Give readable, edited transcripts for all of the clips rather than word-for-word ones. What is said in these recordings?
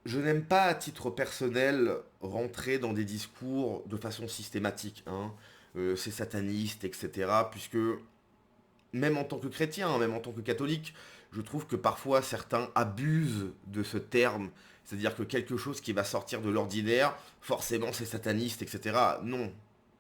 je n'aime pas à titre personnel rentrer dans des discours de façon systématique, hein. C'est sataniste, etc. Puisque même en tant que chrétien, hein, même en tant que catholique, je trouve que parfois certains abusent de ce terme. C'est-à-dire que quelque chose qui va sortir de l'ordinaire, forcément c'est sataniste, etc. Non,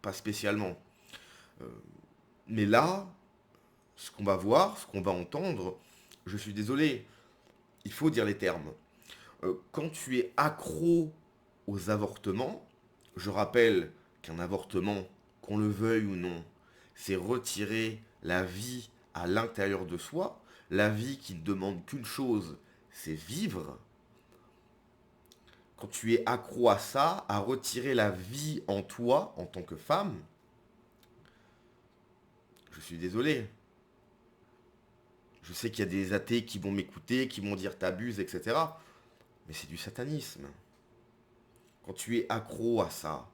pas spécialement. Euh, mais là, ce qu'on va voir, ce qu'on va entendre, je suis désolé, il faut dire les termes. Quand tu es accro aux avortements, je rappelle qu'un avortement, qu'on le veuille ou non, c'est retirer la vie à l'intérieur de soi, la vie qui ne demande qu'une chose, c'est vivre. Quand tu es accro à ça, à retirer la vie en toi, en tant que femme, je suis désolé. Je sais qu'il y a des athées qui vont m'écouter, qui vont dire t'abuses, etc. Mais c'est du satanisme. Quand tu es accro à ça,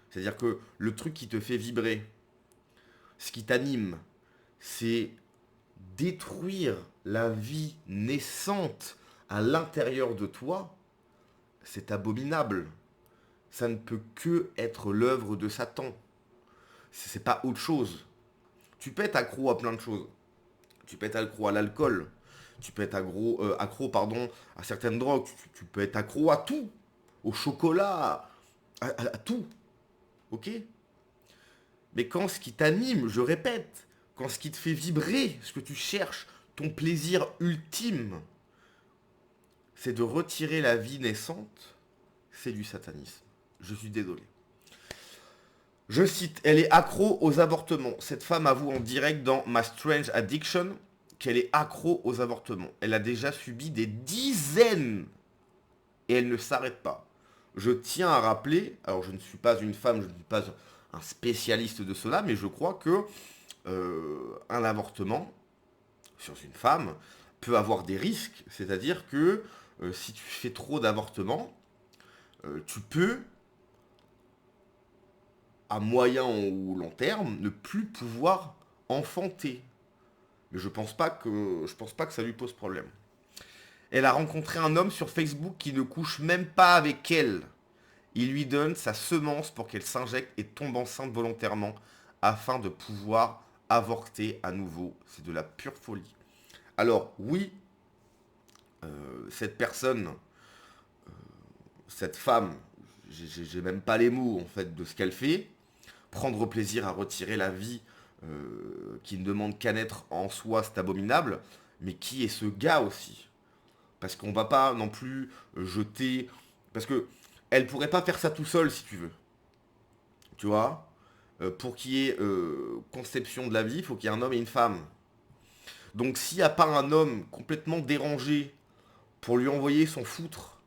c'est-à-dire que le truc qui te fait vibrer, ce qui t'anime, c'est détruire la vie naissante à l'intérieur de toi, c'est abominable. Ça ne peut que être l'œuvre de Satan. C'est pas autre chose. Tu peux être accro à plein de choses. Tu peux être accro à l'alcool. Tu peux être accro pardon, à certaines drogues. Tu peux être accro à tout. Au chocolat, à tout. Ok. Mais quand ce qui t'anime, je répète, quand ce qui te fait vibrer, ce que tu cherches, ton plaisir ultime, c'est de retirer la vie naissante, c'est du satanisme. Je suis désolé. Je cite, elle est accro aux avortements. Cette femme avoue en direct dans My Strange Addiction qu'elle est accro aux avortements. Elle a déjà subi des dizaines et elle ne s'arrête pas. Je tiens à rappeler, alors je ne suis pas une femme, je ne suis pas un spécialiste de cela, mais je crois que un avortement sur une femme peut avoir des risques. C'est-à-dire que si tu fais trop d'avortements, tu peux, à moyen ou long terme, ne plus pouvoir enfanter. Mais je pense pas que ça lui pose problème. Elle a rencontré un homme sur Facebook qui ne couche même pas avec elle. Il lui donne sa semence pour qu'elle s'injecte et tombe enceinte volontairement afin de pouvoir avorter à nouveau. C'est de la pure folie. Alors oui, cette personne, cette femme, j'ai même pas les mots en fait de ce qu'elle fait, prendre plaisir à retirer la vie qui ne demande qu'à naître en soi, c'est abominable. Mais qui est ce gars aussi? Parce qu'on va pas non plus jeter... Parce que elle pourrait pas faire ça tout seul si tu veux. Tu vois. Pour qu'il y ait conception de la vie, il faut qu'il y ait un homme et une femme. Donc s'il n'y a pas un homme complètement dérangé pour lui envoyer son foutre,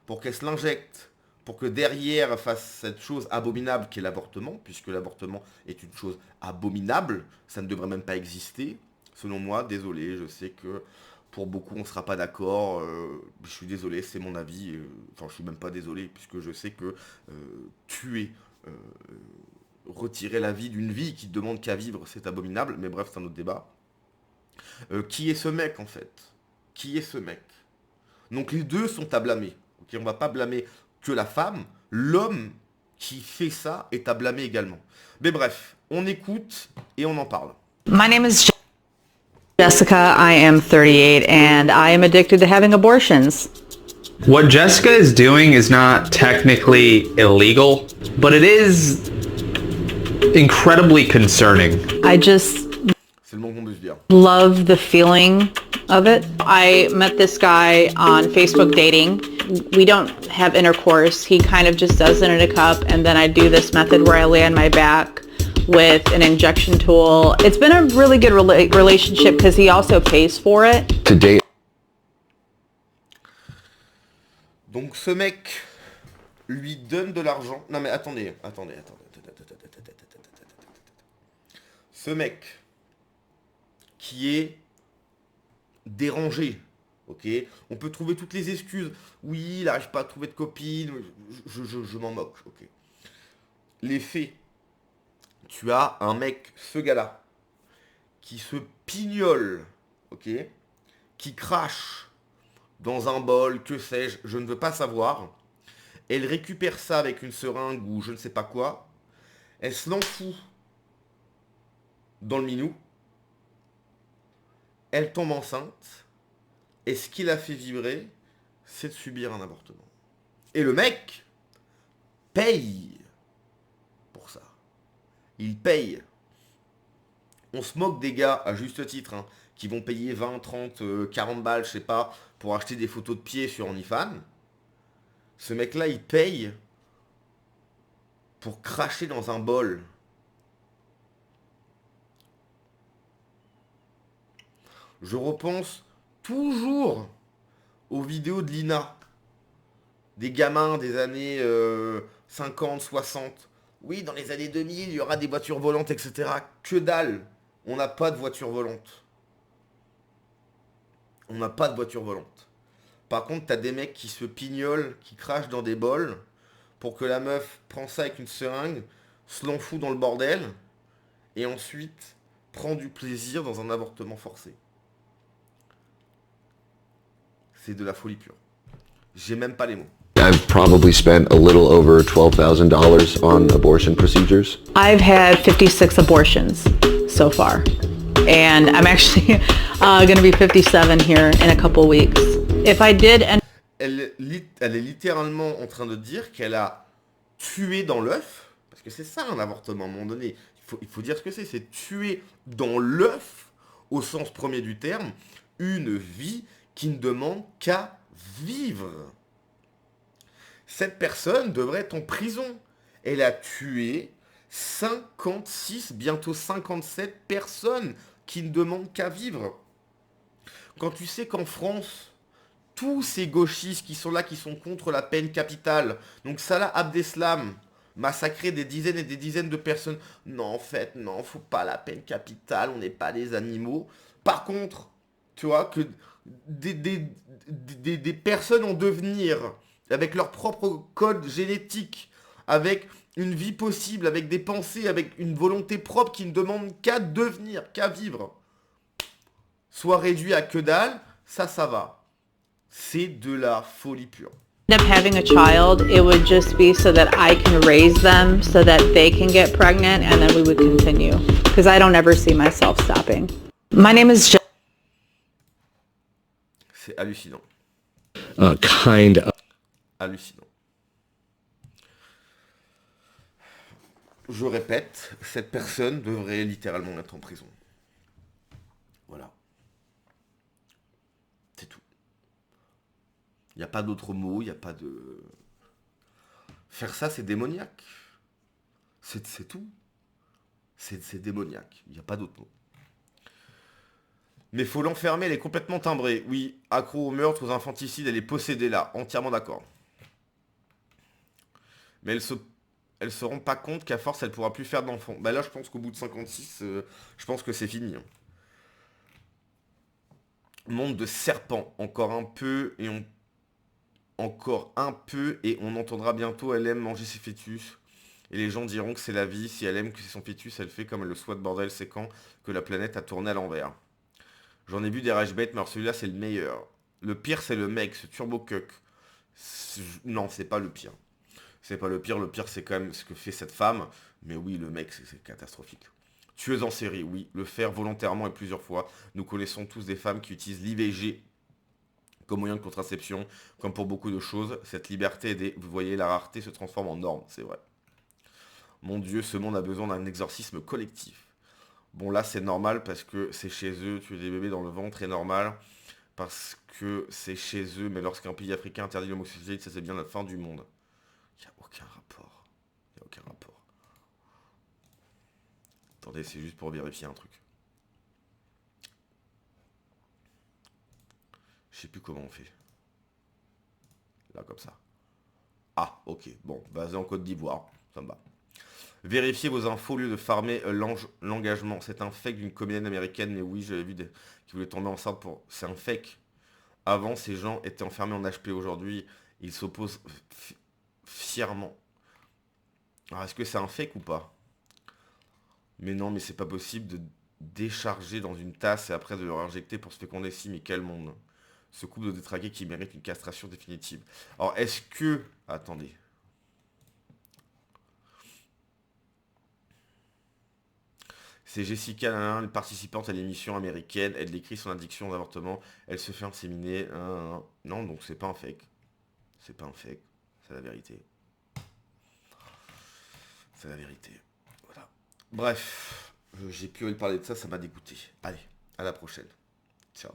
pour qu'elle se l'injecte, pour que derrière elle fasse cette chose abominable qu'est l'avortement, puisque l'avortement est une chose abominable, ça ne devrait même pas exister. Selon moi, désolé, je sais que pour beaucoup on ne sera pas d'accord, je suis désolé, c'est mon avis, enfin je suis même pas désolé, puisque je sais que tuer, euh, retirer la vie d'une vie qui ne demande qu'à vivre, c'est abominable, mais bref, c'est un autre débat. Qui est ce mec en fait? Qui est ce mec? Donc les deux sont à blâmer. Ok, on va pas blâmer que la femme. L'homme qui fait ça est à blâmer également. Mais bref, on écoute et on en parle. My name is Jessica. I am 38 and I am addicted to having abortions. What Jessica is doing is not technically illegal, but it is incredibly concerning. I just C'est le moment qu'on peut se dire. love the feeling of it. I met this guy on Facebook dating. We don't have intercourse. He kind of just does it in a cup, and then I do this method where I lay on my back with an injection tool. It's been a really good relationship because he also pays for it. To date, Donc ce mec lui donne de l'argent. Non mais attendez. Ce mec qui est dérangé, ok? On peut trouver toutes les excuses. Oui, il n'arrive pas à trouver de copine. Je m'en moque, ok? Les faits. Tu as un mec, ce gars-là, qui se pignole, ok? Qui crache dans un bol, que sais-je, je ne veux pas savoir. Elle récupère ça avec une seringue ou je ne sais pas quoi. Elle se l'enfout dans le minou. Elle tombe enceinte. Et ce qui l'a fait vibrer, c'est de subir un avortement. Et le mec paye pour ça. Il paye. On se moque des gars, à juste titre, hein, qui vont payer 20, 30, 40 balles, je sais pas, pour acheter des photos de pieds sur OnlyFans. Ce mec-là, il paye pour cracher dans un bol. Je repense toujours aux vidéos de Lina. Des gamins des années 50, 60. Oui, dans les années 2000, il y aura des voitures volantes, etc. Que dalle. On n'a pas de voiture volante. On n'a pas de voiture volante. Par contre, t'as des mecs qui se pignolent, qui crachent dans des bols, pour que la meuf prend ça avec une seringue, se l'enfout dans le bordel, et ensuite prend du plaisir dans un avortement forcé. C'est de la folie pure. J'ai même pas les mots. I've probably spent a little over $12,000 on abortion procedures. I've had 56 abortions so far. And I'm actually going to be 57 here in a couple weeks. If I did... Elle est littéralement en train de dire qu'elle a tué dans l'œuf, parce que c'est ça un avortement à un moment donné, il faut dire ce que c'est tuer dans l'œuf, au sens premier du terme, une vie qui ne demande qu'à vivre. Cette personne devrait être en prison. Elle a tué 56, bientôt 57 personnes qui ne demandent qu'à vivre. Quand tu sais qu'en France, tous ces gauchistes qui sont là, qui sont contre la peine capitale, donc Salah Abdeslam, massacrer des dizaines et des dizaines de personnes. Non, en fait, non, faut pas la peine capitale, on n'est pas des animaux. Par contre, tu vois, que des personnes en devenir, avec leur propre code génétique, avec une vie possible, avec des pensées, avec une volonté propre qui ne demande qu'à devenir, qu'à vivre, soit réduit à que dalle, ça va. C'est de la folie pure. End up having a child, it would just be so that I can raise them, so that they can get pregnant, and then we would continue. Because I don't ever see myself stopping. My name is C'est hallucinant. Kind of. Hallucinant. Je répète, cette personne devrait littéralement être en prison. Voilà. C'est tout. Il n'y a pas d'autre mot, il n'y a pas de... Faire ça, c'est démoniaque. C'est tout. C'est démoniaque. Il n'y a pas d'autre mot. Mais faut l'enfermer, elle est complètement timbrée. Oui, accro au meurtre, aux infanticides, elle est possédée là. Entièrement d'accord. Mais elle se rend pas compte qu'à force, elle pourra plus faire d'enfants. Bah là, je pense qu'au bout de 56, je pense que c'est fini. Hein. Monde de serpent. Encore un peu et on entendra bientôt elle aime manger ses fœtus. Et les gens diront que c'est la vie. Si elle aime que c'est son fœtus, elle fait comme elle le souhaite. Bordel, c'est quand que la planète a tourné à l'envers. J'en ai vu des rage bait, mais alors celui-là, c'est le meilleur. Le pire, c'est le mec, ce turbo cuck. Non, c'est pas le pire. C'est pas le pire c'est quand même ce que fait cette femme. Mais oui, le mec, c'est catastrophique. Tueuse en série, oui. Le faire volontairement et plusieurs fois. Nous connaissons tous des femmes qui utilisent l'IVG comme moyen de contraception, comme pour beaucoup de choses. Cette liberté, vous voyez, la rareté se transforme en norme, c'est vrai. Mon Dieu, ce monde a besoin d'un exorcisme collectif. Bon, là, c'est normal parce que c'est chez eux, tuer des bébés dans le ventre est normal. Parce que c'est chez eux, mais lorsqu'un pays africain interdit l'homosexualité, ça c'est bien la fin du monde. Il n'y a aucun rapport. Il n'y a aucun rapport. Attendez, c'est juste pour vérifier un truc. Je sais plus comment on fait. Là, comme ça. Ah, ok. Bon, basé en Côte d'Ivoire. Ça me va. Vérifiez vos infos au lieu de farmer l'engagement. C'est un fake d'une comédienne américaine, mais oui, j'avais vu qui voulait tomber enceinte pour... C'est un fake. Avant, ces gens étaient enfermés en HP. Aujourd'hui, ils s'opposent fièrement. Alors, est-ce que c'est un fake ou pas? Mais non, mais c'est pas possible de décharger dans une tasse et après de leur injecter pour se féconder si, mais quel monde. Ce couple de détraqués qui mérite une castration définitive. Alors, est-ce que... Attendez. C'est Jessica Lange, participante à l'émission américaine. Elle décrit son addiction aux avortements. Elle se fait inséminer. Non, donc c'est pas un fake. C'est pas un fake. C'est la vérité. C'est la vérité. Voilà. Bref. J'ai pu parler de ça, ça m'a dégoûté. Allez, à la prochaine. Ciao.